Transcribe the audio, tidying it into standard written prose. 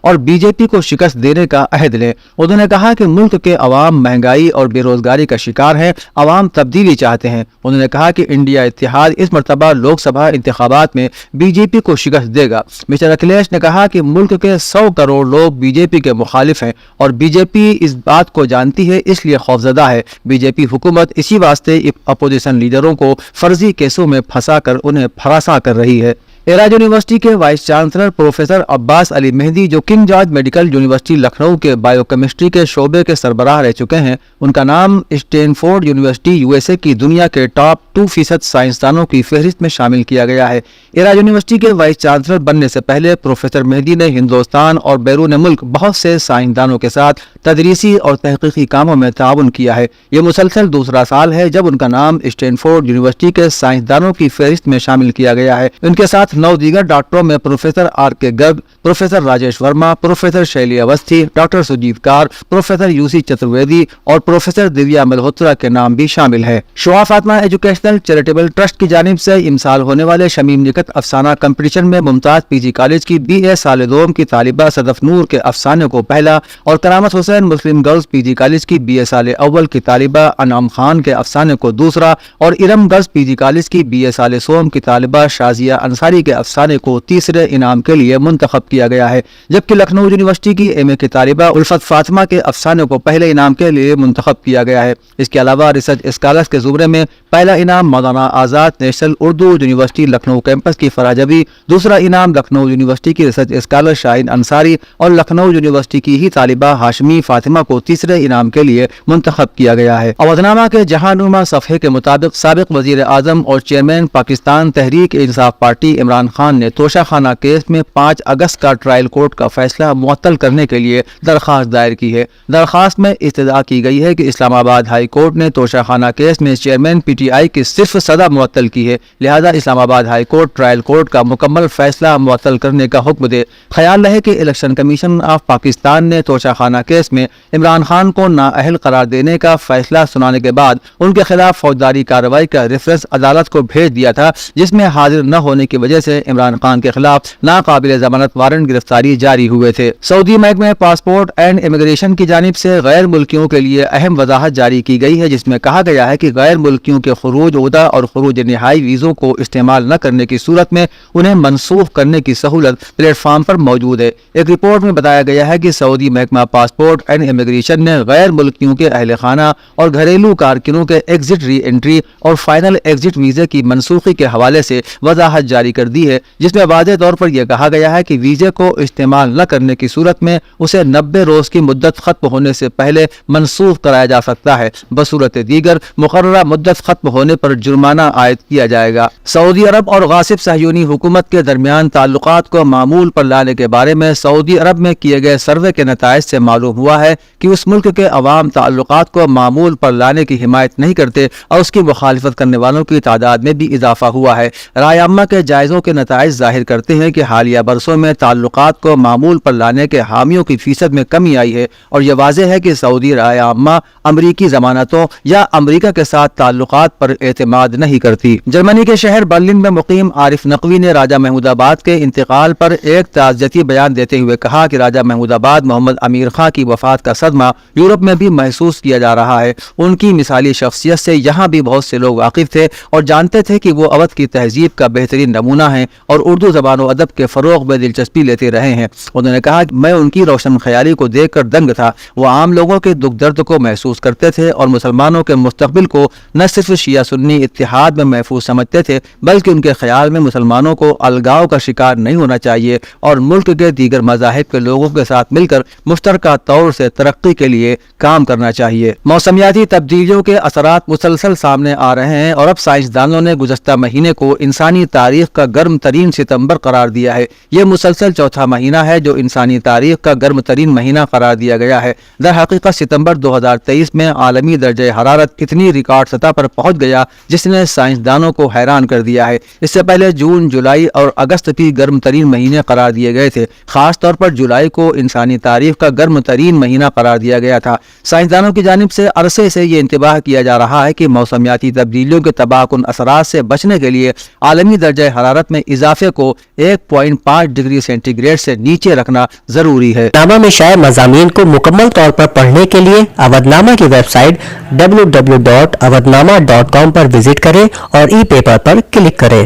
اور B J پی کو شکست دینے کا عہد لیں۔ انہوں نے کہا کہ ملک کے عوام مہنگائی اور بے روزگاری کا شکار ہیں، عوام تبدیلی چاہتے ہیں۔ انہوں نے کہا کہ انڈیا اتحاد اس مرتبہ لوک سبھا انتخابات میں بی جے پی کو شکست دے گا۔ مسٹر اکھلیش نے کہا کہ ملک کے 100 کروڑ لوگ بی جے پی کے مخالف ہیں اور بی جے پی اس بات کو جانتی ہے، اس لیے خوفزدہ ہے۔ بی جے پی حکومت اسی واسطے اپوزیشن لیڈروں کو فرضی کیسوں میں پھنسا کر انہیں ہراساں کر رہی ہے۔ ایراج یونیورسٹی کے وائس چانسلر پروفیسر عباس علی مہدی، جو king George medical university Lucknow کے بائیو کیمسٹری کے شعبے کے سربراہ رہ چکے ہیں، ان کا نام Stanford university U S A کی دنیا کے ٹاپ 2% سائنسدانوں کی فہرست میں شامل کیا گیا ہے۔ ایراج یونیورسٹی کے وائس چانسلر بننے سے پہلے پروفیسر مہدی نے ہندوستان اور بیرون ملک بہت سے سائنسدانوں کے ساتھ تدریسی اور تحقیقی کاموں میں تعاون کیا ہے۔ یہ مسلسل دوسرا سال ہے جب ان کا نام اسٹینفورڈ یونیورسٹی کے سائنسدانوں کی فہرست میں شامل کیا گیا ہے۔ ان کے ساتھ 9 دیگر ڈاکٹروں میں professor R K Garg, professor Rajesh Verma, professor Shelly Awasthi, doctor Sajeev Kar, professor U C Chaturvedi اور پروفیسر دیویا ملہوترا کے نام بھی شامل ہیں۔ شعاع فاطمہ ایجوکیشنل چیریٹیبل ٹرسٹ کی جانب سے امسال ہونے والے شمیم نکت افسانہ کمپٹیشن میں ممتاز پی جی کالج کی بی اے سال دوم کی طالبہ صدف نور کے افسانے کو پہلا اور کرامت حسین مسلم گرلز پی جی کالج کی بی اے سال اول کی طالبہ انعام خان کے افسانے کو دوسرا اور ارم گرلز پی جی کالج کی بی اے سال سوم کی طالبہ شازیہ انصاری کے افسانے کو تیسرے انعام کے لیے منتخب کیا گیا ہے، جبکہ لکھنؤ یونیورسٹی کی ایم اے کی طالبہ الفت فاطمہ کے افسانے کو پہلے انعام کے لیے منتخب کیا گیا ہے۔ اس کے علاوہ ریسرچ اسکالرز کے زمرے میں پہلا انعام Maulana Azad national Urdu university Lucknow campus کی فرح جبی، دوسرا انعام لکھنؤ یونیورسٹی کی ریسرچ اسکالر شاہین انصاری اور لکھنؤ یونیورسٹی کی ہی طالبہ ہاشمی فاطمہ کو تیسرے انعام کے لیے منتخب کیا گیا ہے۔ اودھنامہ کے جہانما صفحے کے مطابق سابق وزیر اعظم اور چیئرمین پاکستان تحریک انصاف پارٹی عمران خان نے توشہ خانہ کیس میں 5 اگست کا ٹرائل کورٹ کا فیصلہ معطل کرنے کے لیے درخواست دائر کی ہے۔ درخواست میں استدعا کی گئی ہے کہ اسلام آباد ہائی کورٹ نے توشہ خانہ کیس میں چیئرمین پی ٹی آئی کی صرف سزا معطل کی ہے، لہذا اسلام آباد ہائی کورٹ ٹرائل کورٹ کا مکمل فیصلہ معطل کرنے کا حکم دے۔ خیال رہے کہ الیکشن کمیشن آف پاکستان نے توشہ خانہ کیس میں عمران خان کو نااہل قرار دینے کا فیصلہ سنانے کے بعد ان کے خلاف فوجداری کارروائی کا ریفرنس عدالت کو بھیج دیا تھا، جس میں حاضر نہ ہونے کی وجہ سے عمران خان کے خلاف ناقابل ضمانت وارنٹ گرفتاری جاری ہوئے تھے۔ سعودی محکمہ پاسپورٹ اینڈ امیگریشن کی جانب سے غیر ملکیوں کے لیے اہم وضاحت جاری کی گئی ہے، جس میں کہا گیا ہے کہ غیر ملکیوں کے خروج عودہ اور خروج نہائی ویزوں کو استعمال نہ کرنے کی صورت میں انہیں منسوخ کرنے کی سہولت پلیٹ فارم پر موجود ہے۔ ایک رپورٹ میں بتایا گیا ہے کہ سعودی محکمہ پاسپورٹ اینڈ امیگریشن نے غیر ملکیوں کے اہل خانہ اور گھریلو کارکنوں کے ایگزٹ ری انٹری اور فائنل ایگزٹ ویزے کی منسوخی کے حوالے سے وضاحت جاری کر دی ہے، جس میں واضح طور پر یہ کہا گیا ہے کہ ویزے کو استعمال نہ کرنے کی صورت میں اسے 90 روز کی مدت ختم ہونے سے پہلے منسوخ کرایا جا سکتا ہے، بصورت دیگر مقررہ مدت ختم ہونے پر جرمانہ عائد کیا جائے گا۔ سعودی عرب اور غاصب صہیونی حکومت کے درمیان تعلقات کو معمول پر لانے کے بارے میں سعودی عرب میں کیے گئے سروے کے نتائج سے معلوم ہوا ہے کہ اس ملک کے عوام تعلقات کو معمول پر لانے کی حمایت نہیں کرتے اور اس کی مخالفت کرنے والوں کی تعداد میں بھی اضافہ ہوا ہے۔ رائے عامہ کے جائزوں کے نتائج ظاہر کرتے ہیں کہ حالیہ برسوں میں تعلقات کو معمول پر لانے کے حامیوں کی فیصد میں کمی آئی ہے، اور یہ واضح ہے کہ سعودی رائے عامہ امریکی ضمانتوں یا امریکہ کے ساتھ تعلقات پر اعتماد نہیں کرتی۔ جرمنی کے شہر برلن میں مقیم عارف نقوی نے راجہ محمود آباد کے انتقال پر ایک تعزیتی بیان دیتے ہوئے کہا کہ راجہ محمود آباد محمد امیر خاں کی وفات کا صدمہ یورپ میں بھی محسوس کیا جا رہا ہے۔ ان کی مثالی شخصیت سے یہاں بھی بہت سے لوگ واقف تھے اور جانتے تھے کہ وہ اودھ کی تہذیب کا بہترین نمونہ ہیں اور اردو زبان و ادب کے فروغ میں دلچسپی لیتے رہے ہیں۔ انہوں نے کہا کہ میں ان کی روشن خیالی کو دیکھ کر دنگ تھا۔ وہ عام لوگوں کے دکھ درد کو محسوس کرتے تھے اور مسلمانوں کے مستقبل کو نہ صرف شیعہ سنی اتحاد میں محفوظ سمجھتے تھے، بلکہ ان کے خیال میں مسلمانوں کو الگاؤ کا شکار نہیں ہونا چاہیے اور ملک کے دیگر مذاہب کے لوگوں کے ساتھ مل کر مشترکہ طور سے ترقی کے لیے کام کرنا چاہیے۔ موسمیاتی تبدیلیوں کے اثرات مسلسل سامنے آ رہے ہیں اور اب سائنسدانوں نے گزشتہ مہینے کو انسانی تاریخ کا گرم ترین ستمبر قرار دیا ہے۔ یہ مسلسل چوتھا مہینہ ہے جو انسانی تاریخ کا گرم ترین مہینہ قرار دیا گیا ہے۔ در حقیقت ستمبر 2023 میں عالمی درجہ حرارت اتنی ریکارڈ سطح پر پہنچ گیا جس نے سائنسدانوں کو حیران کر دیا ہے۔ اس سے پہلے جون، جولائی اور اگست بھی گرم ترین مہینے قرار دیے گئے تھے۔ خاص طور پر جولائی کو انسانی تاریخ کا گرم ترین مہینہ قرار دیا گیا تھا۔ سائنسدانوں کی جانب سے عرصے سے یہ انتباہ کیا جا رہا ہے کہ موسمیاتی تبدیلیوں کے تباہ کن اثرات سے بچنے کے لیے عالمی درجہ حرارت حرارت میں اضافے کو 1.5 ڈگری سینٹی گریڈ سے نیچے رکھنا ضروری ہے۔ اودھنامہ میں شائع مضامین کو مکمل طور پر پڑھنے کے لیے اودھنامہ کی ویب سائٹ www.awadhnama.com پر وزٹ کریں اور ای پیپر پر کلک کریں۔